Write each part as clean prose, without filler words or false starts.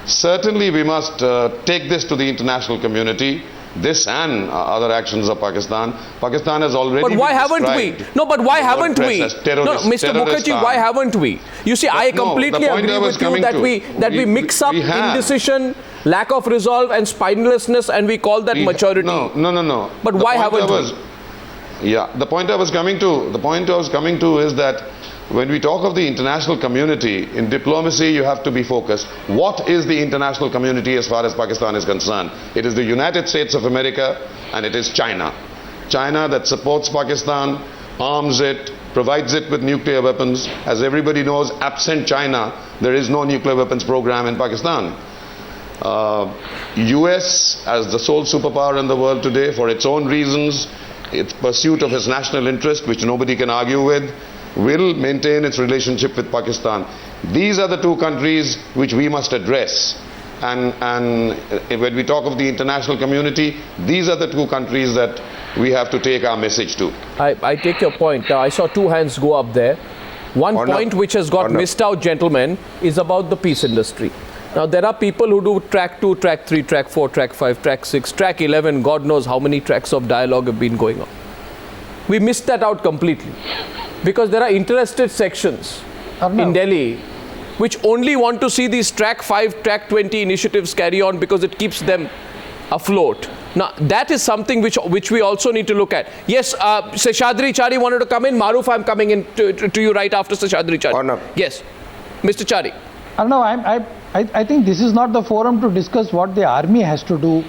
Certainly we must take this to the international community. This and other actions of Pakistan. Pakistan has already But why haven't we? No, but why haven't we? No, Mr. Mukherjee, why haven't we? You see, I completely agree with you that we mix up indecision, lack of resolve and spinelessness, and we call that maturity. No. But why haven't we? Yeah, the point I was coming to is that when we talk of the international community, in diplomacy you have to be focused. What is the international community as far as Pakistan is concerned? It is the United States of America and it is China. China that supports Pakistan, arms it, provides it with nuclear weapons. As everybody knows, absent China, there is no nuclear weapons program in Pakistan. US as the sole superpower in the world today, for its own reasons, its pursuit of its national interest, which nobody can argue with, will maintain its relationship with Pakistan. These are the two countries which we must address. And when we talk of the international community, these are the two countries that we have to take our message to. I take your point. Now, I saw two hands go up there. One point which has got missed out, gentlemen, is about the peace industry. Now, there are people who do track 2, track 3, track 4, track 5, track 6, track 11, God knows how many tracks of dialogue have been going on. We missed that out completely. Because there are interested sections in Delhi which only want to see these track 5, track 20 initiatives carry on because it keeps them afloat. Now, that is something which we also need to look at. Yes, Seshadri Chari wanted to come in. Maruf, I'm coming in to you right after Seshadri Chari. Yes, Mr. Chari. No, I think this is not the forum to discuss what the army has to do,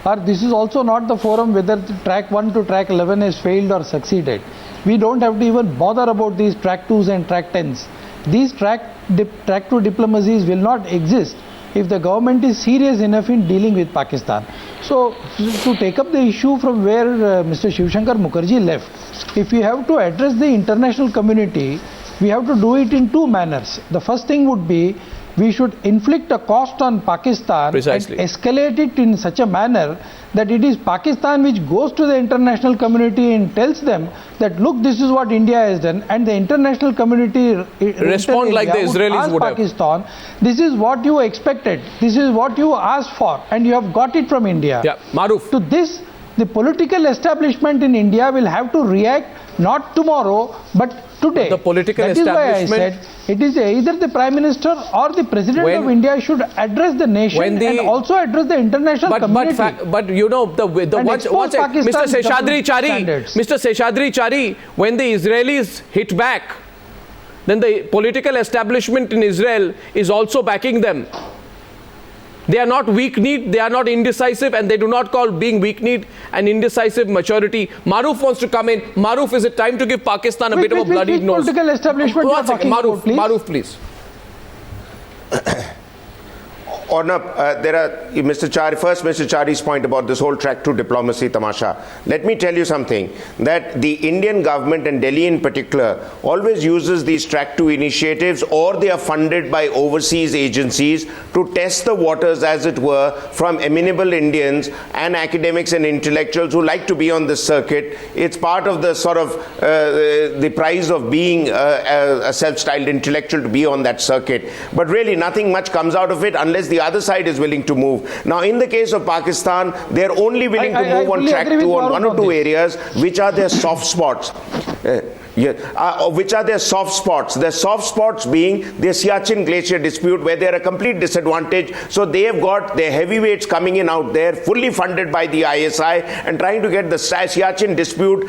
or this is also not the forum whether the track 1 to track 11 has failed or succeeded. We don't have to even bother about these track 2s and track 10s. These track 2 diplomacies will not exist if the government is serious enough in dealing with Pakistan. So, to take up the issue from where Mr. Shiv Shankar Mukherjee left, if we have to address the international community, we have to do it in two manners. The first thing would be, we should inflict a cost on Pakistan and escalate it in such a manner that it is Pakistan which goes to the international community and tells them that, look, this is what India has done, and the international community respond like the Israelis would Pakistan, this is what you expected, this is what you asked for, and you have got it from India. Yeah, Maruf. To this, the political establishment in India will have to react not tomorrow, but today. The political establishment. That is why I said it is either the Prime Minister or the President of India should address the nation and also address the international community. But you know, Mr. Seshadri Chari, when the Israelis hit back, then the political establishment in Israel is also backing them. They are not weak-kneed, they are not indecisive, and they do not call being weak-kneed and indecisive maturity. Maruf wants to come in. Maruf, is it time to give Pakistan a bit of a bloody nose? Political establishment Maruf, please. Mr. Chari's point about this whole track 2 diplomacy tamasha. Let me tell you something, that the Indian government and Delhi in particular always uses these track 2 initiatives, or they are funded by overseas agencies to test the waters, as it were, from amenable Indians and academics and intellectuals who like to be on this circuit. It's part of the sort of the prize of being a self-styled intellectual, to be on that circuit. But really nothing much comes out of it unless the other side is willing to move. Now, in the case of Pakistan, they're only willing to move on track 2 on 1 or 2 areas, which are their soft spots. Which are their soft spots? Their soft spots being the Siachen Glacier dispute, where they're a complete disadvantage. So they have got their heavyweights coming in out there, fully funded by the ISI, and trying to get the Siachen dispute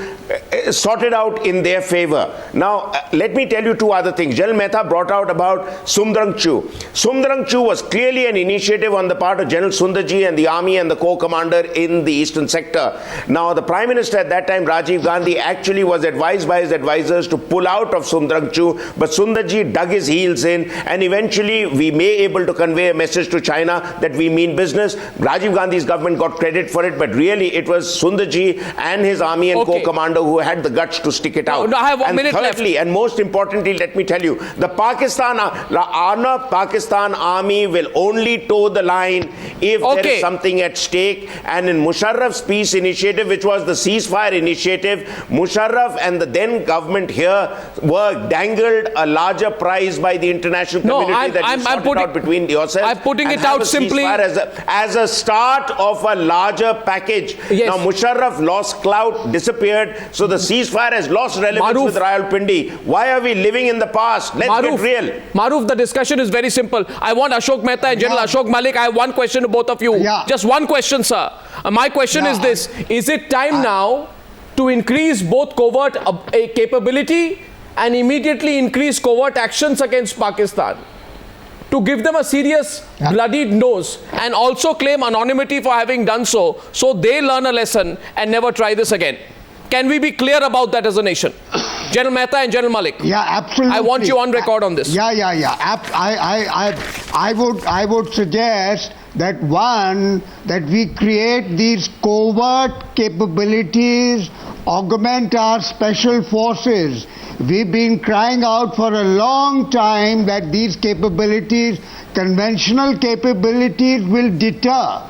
sorted out in their favor. Now, let me tell you two other things. General Mehta brought out about Sumdrang Chu. Sumdrang Chu was clearly an initiative on the part of General Sundarji and the army and the corps commander in the eastern sector. Now, the Prime Minister at that time, Rajiv Gandhi, actually was advised by his advisors to pull out of Sumdrang Chu, but Sundarji dug his heels in, and eventually we may able to convey a message to China that we mean business. Rajiv Gandhi's government got credit for it, but really it was Sundarji and his army and corps commander who had the guts to stick it out. No, I have 1 minute thirdly, left. And most importantly, let me tell you, the Pakistan army will only toe the line if there is something at stake. And in Musharraf's peace initiative, which was the ceasefire initiative, Musharraf and the then government here were dangled a larger prize by the international community that you sorted out between yourselves. I'm putting it out simply as a start of a larger package. Yes. Now Musharraf lost clout, disappeared, so the ceasefire has lost relevance with Rawalpindi. Why are we living in the past? Let's get real. Maruf, the discussion is very simple. I want Ashok Mehta and General Ashok Malik. I have one question to both of you. Just one question, sir. My question is this. Is it time now to increase both covert capability and immediately increase covert actions against Pakistan? To give them a serious bloodied nose and also claim anonymity for having done so they learn a lesson and never try this again. Can we be clear about that as a nation? General Mehta and General Malik. Yeah, absolutely. I want you on record on this. I would suggest that that we create these covert capabilities, augment our special forces. We've been crying out for a long time that these capabilities, conventional capabilities, will deter.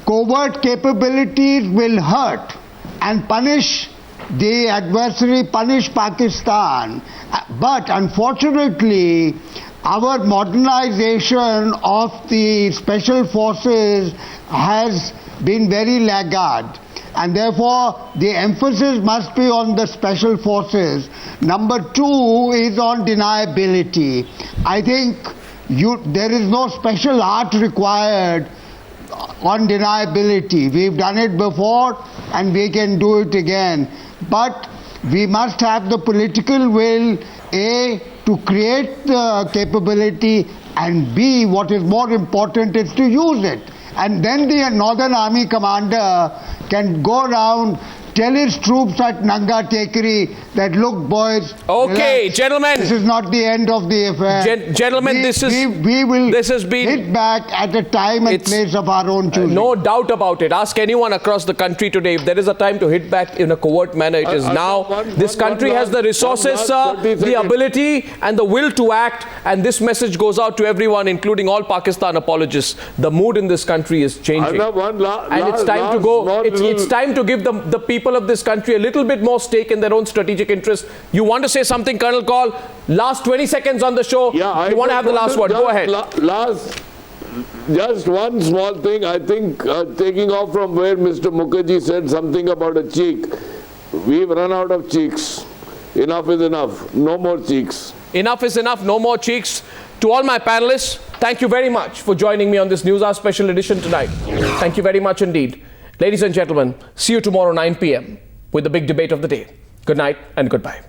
Covert capabilities will hurt and punish the adversary, punish Pakistan. But unfortunately, our modernization of the special forces has been very laggard. And therefore, the emphasis must be on the special forces. Number two is on deniability. I think there is no special art required on deniability. We've done it before and we can do it again. But we must have the political will, A, to create the capability, and B, what is more important is to use it. And then the Northern Army commander can go around, tell his troops at Nanga Tekri that, look, boys, okay, relax, gentlemen, this is not the end of the affair. Gentlemen, we will hit back at a time and place of our own choosing. No doubt about it. Ask anyone across the country today if there is a time to hit back in a covert manner. It is now. This country has the resources, the ability and the will to act, and this message goes out to everyone, including all Pakistan apologists. The mood in this country is changing, and it's time to go. It's time to give the people of this country a little bit more stake in their own strategic interest. You want to say something, Colonel Kaul? Last 20 seconds on the show. You want to have the last word. Go ahead. Just one small thing. I think taking off from where Mr. Mukherjee said something about a cheek. We've run out of cheeks. Enough is enough. No more cheeks. Enough is enough. No more cheeks. To all my panelists, thank you very much for joining me on this Newshour special edition tonight. Thank you very much indeed. Ladies and gentlemen, see you tomorrow 9 p.m. with the big debate of the day. Good night and goodbye.